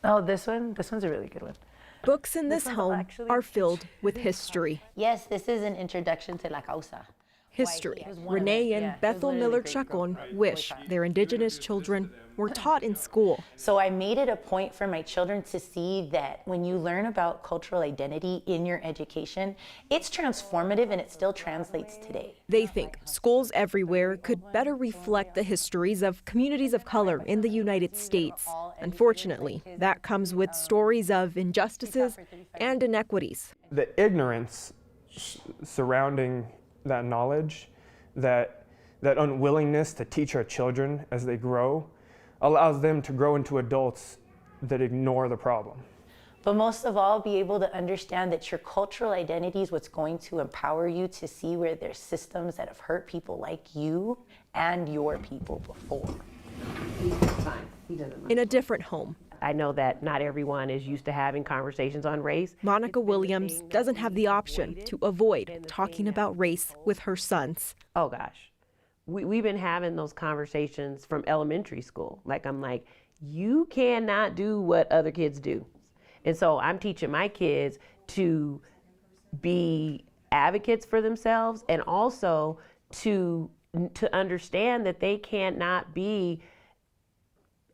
Oh, this one's a really good one. Books in this home are filled with history. Yes, this is an introduction to La Causa. History. Renee and Bethel Miller Chacon wish their Indigenous children were taught in school. So I made it a point for my children to see that when you learn about cultural identity in your education, it's transformative and it still translates today. They think schools everywhere could better reflect the histories of communities of color in the United States. Unfortunately, that comes with stories of injustices and inequities. The ignorance surrounding that knowledge, that unwillingness to teach our children as they grow, allows them to grow into adults that ignore the problem. But most of all, be able to understand that your cultural identity is what's going to empower you to see where there's systems that have hurt people like you and your people before. In a different home, I know that not everyone is used to having conversations on race. Monica Williams doesn't have the option to avoid talking about race with her sons. Oh gosh, we've been having those conversations from elementary school. I'm like, you cannot do what other kids do. And so I'm teaching my kids to be advocates for themselves and also to understand that they cannot be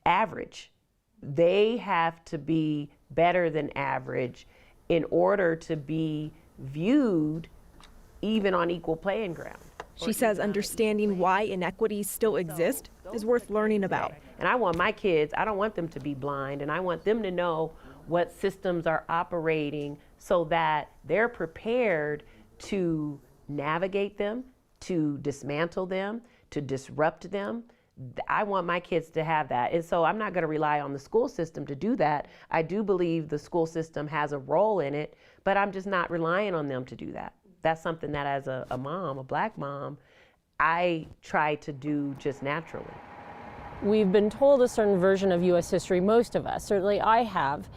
average. They have to be better than average in order to be viewed even on equal playing ground. She says understanding why inequities still exist is worth learning about. And I want my kids, I don't want them to be blind, and I want them to know what systems are operating so that they're prepared to navigate them, to dismantle them, to disrupt them. I want my kids to have that. And so I'm not going to rely on the school system to do that. I do believe the school system has a role in it, but I'm just not relying on them to do that. That's something that as a mom, a Black mom, I try to do just naturally. We've been told a certain version of U.S. history, most of us, certainly I have,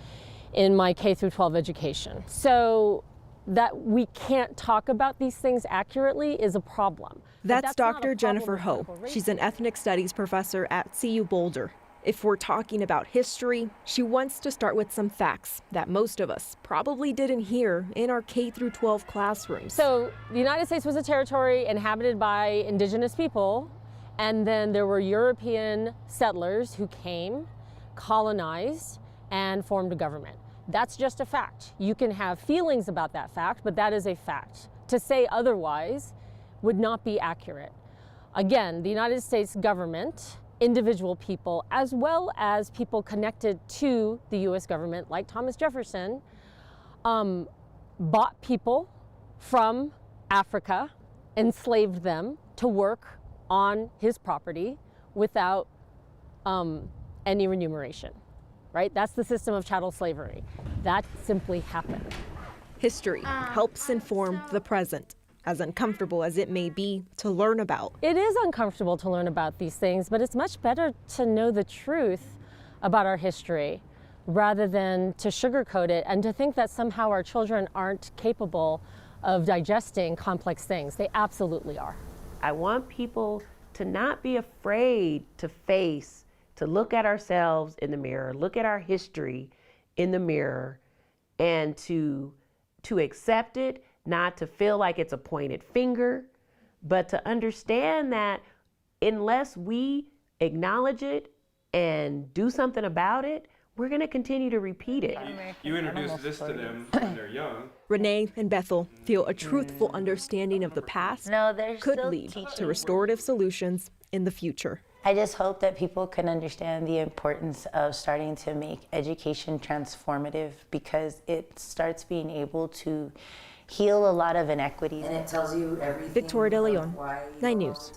in my K through 12 education. So that we can't talk about these things accurately is a problem. That's Dr. Jennifer Ho. She's an ethnic studies professor at CU Boulder. If we're talking about history, she wants to start with some facts that most of us probably didn't hear in our K through 12 classrooms. So the United States was a territory inhabited by indigenous people, and then there were European settlers who came, colonized, and formed a government. That's just a fact. You can have feelings about that fact, but that is a fact. To say otherwise would not be accurate. Again, the United States government, individual people, as well as people connected to the U.S. government, like Thomas Jefferson, bought people from Africa, enslaved them to work on his property without any remuneration, right? That's the system of chattel slavery. That simply happened. History helps inform the present, as uncomfortable as it may be to learn about. It is uncomfortable to learn about these things, but it's much better to know the truth about our history rather than to sugarcoat it and to think that somehow our children aren't capable of digesting complex things. They absolutely are. I want people to not be afraid to look at ourselves in the mirror, look at our history in the mirror, and to accept it, not to feel like it's a pointed finger, but to understand that unless we acknowledge it and do something about it, we're going to continue to repeat it. You introduce this to them when they're young. Renee and Bethel feel a truthful understanding of the past could lead to restorative solutions in the future. I just hope that people can understand the importance of starting to make education transformative, because it starts being able to heal a lot of inequities. And it tells you everything. Victoria De Leon, 9 News.